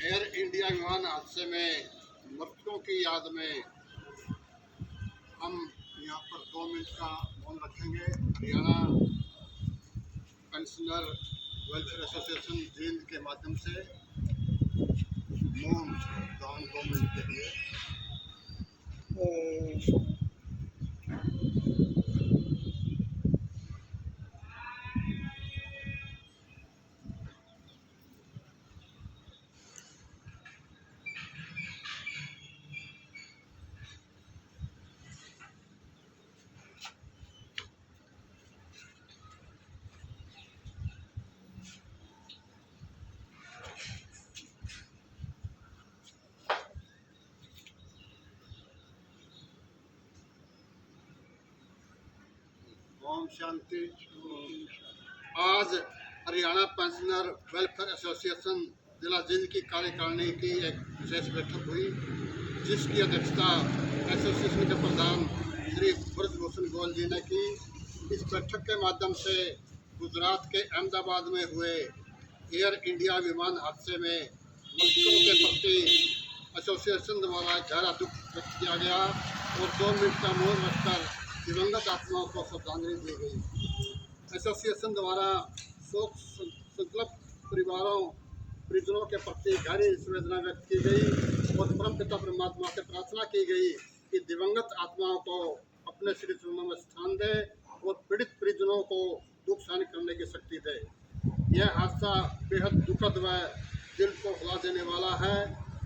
Air India विमान हादसे में मृतकों की याद में हम यहाँ पर 2 मिनट का मौन रखेंगे। Haryana pensioner welfare association Jind के माध्यम से मौन दान 2 मिनट के लिए। ओम शांति। आज हरियाणा पेंशनर वेलफेयर एसोसिएशन जिला जींद की कार्यकारिणी की एक विशेष बैठक हुई, जिसकी अध्यक्षता एसोसिएशन के प्रधान श्री ब्रजभूषण गोयल जी ने की। इस बैठक के माध्यम से गुजरात के अहमदाबाद में हुए एयर इंडिया विमान हादसे में मृतकों के प्रति एसोसिएशन द्वारा गहरा दुख व्यक्त किया गया और 2 मिनट का मौन रखकर दिवंगत आत्माओं को श्रद्धांजलि दी गई। एसोसिएशन द्वारा शोक संतप्त परिजनों के प्रति गहरी संवेदना व्यक्त की गई और परमपिता परमात्मा से प्रार्थना की गई कि दिवंगत आत्माओं को अपने श्री चरणों में स्थान दे और पीड़ित परिजनों को दुख सहन करने की शक्ति दे। यह हादसा बेहद दुखद व दिल को हिला देने वाला है।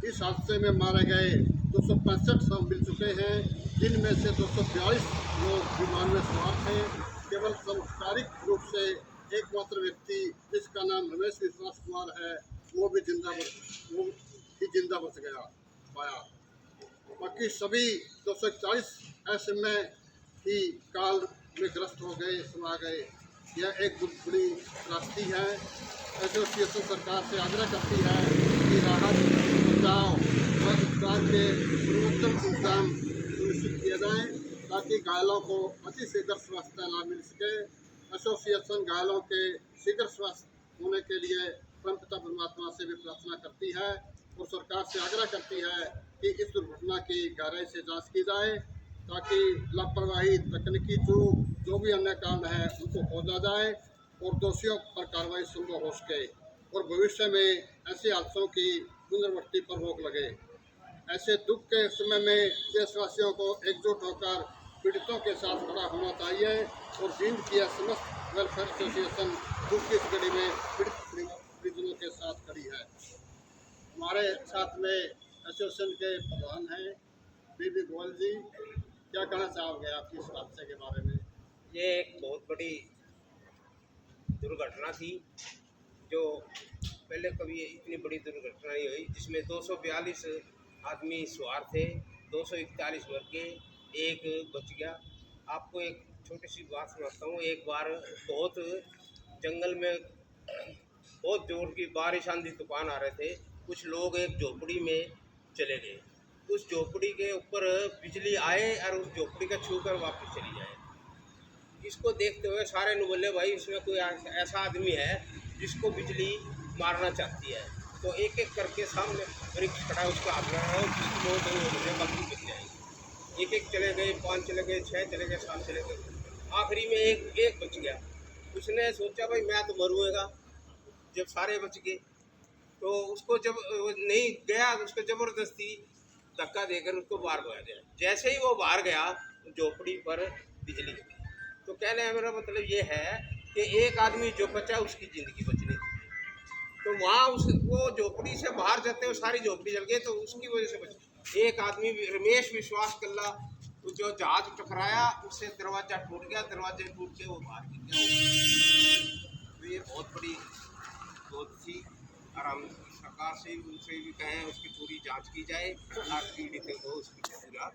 इस हादसे में मारे गए 265 शव मिल चुके हैं, जिनमें से 242 लोग विमान में सवार थे। केवल सांस्कारिक रूप से एकमात्र व्यक्ति जिसका नाम रमेश विश्वास कुमार है वो भी जिंदा बच गया पाया। बाकी सभी 241 ऐसे में ही काल में ग्रस्त हो गए, समा गए। यह एक बहुत बड़ी त्रासदी है। एसोसिएशन सरकार से आग्रह करती है कि राहत, बचाव व उपचार के सर्वोत्तम इंतजाम सुनिश्चित किए जाएँ ताकि घायलों को अति शीघ्र स्वास्थ्य लाभ मिल सके। एसोसिएशन घायलों के शीघ्र स्वस्थ होने के लिए परमपिता परमात्मा से भी प्रार्थना करती है और सरकार से आग्रह करती है कि इस दुर्घटना की गहराई से जांच की जाए ताकि लापरवाही, तकनीकी चूक, जो भी अन्य कांड है उनको खोजा जाए और दोषियों पर कार्रवाई संभव हो सके और भविष्य में ऐसे हादसों की पुनरावृत्ति पर रोक लगे। ऐसे दुख के समय में देशवासियों को एकजुट होकर पीड़ितों के साथ खड़ा होना चाहिए और जींद की समस्त वेलफेयर एसोसिएशन दुख की इस घड़ी में पीड़ित परिजनों के साथ खड़ी है। हमारे साथ में एसोसिएशन के प्रधान हैं बीबी गोयल जी। क्या कहना चाहोगे आप इस हादसे के बारे में? ये एक बहुत बड़ी दुर्घटना थी जो पहले कभी इतनी बड़ी दुर्घटना नहीं हुई, जिसमें 242 आदमी सवार थे, 241 मर गए, एक बच गया। आपको एक छोटी सी बात सुनाता हूँ। एक बार बहुत जंगल में बहुत जोर की बारिश, आंधी तूफान आ रहे थे। कुछ लोग एक झोपड़ी में चले गए। उस झोपड़ी के ऊपर बिजली आए और उस झोपड़ी का छू कर वापस चली जाए। इसको देखते हुए सारे ने बोले भाई इसमें कोई ऐसा आदमी है जिसको बिजली मारना चाहती है। तो एक एक करके सामने वृक्ष खड़ा है उसको हाथ लगा जिसको बाकी बच जाएंगे। एक एक चले गए, 5 चले गए, 6 चले गए, 7 चले गए, आखिरी में एक बच गया। उसने सोचा भाई मैं तो मरूँगा। जब सारे बच गए तो उसको जब नहीं गया तो उसको ज़बरदस्ती धक्का देकर उसको बाहर भगा दिया। जैसे ही वो बाहर गया झोपड़ी पर बिजली गई। तो कहने का मेरा मतलब ये है कि एक आदमी जो बचा उसकी ज़िंदगी बचनी थी। तो वहाँ वो झोपड़ी से बाहर जाते हुए सारी झोपड़ी जल गई, तो उसकी वजह से बची। एक आदमी रमेश विश्वास कल्ला जो जहाज टकराया उससे दरवाज़ा टूट गया, दरवाजे टूट के वो बाहर गिर गया। तो ये बहुत बड़ी बात थी और हम सरकार से उनसे भी कहें उसकी पूरी जांच की जाए और पीड़ित को उसकी पूरा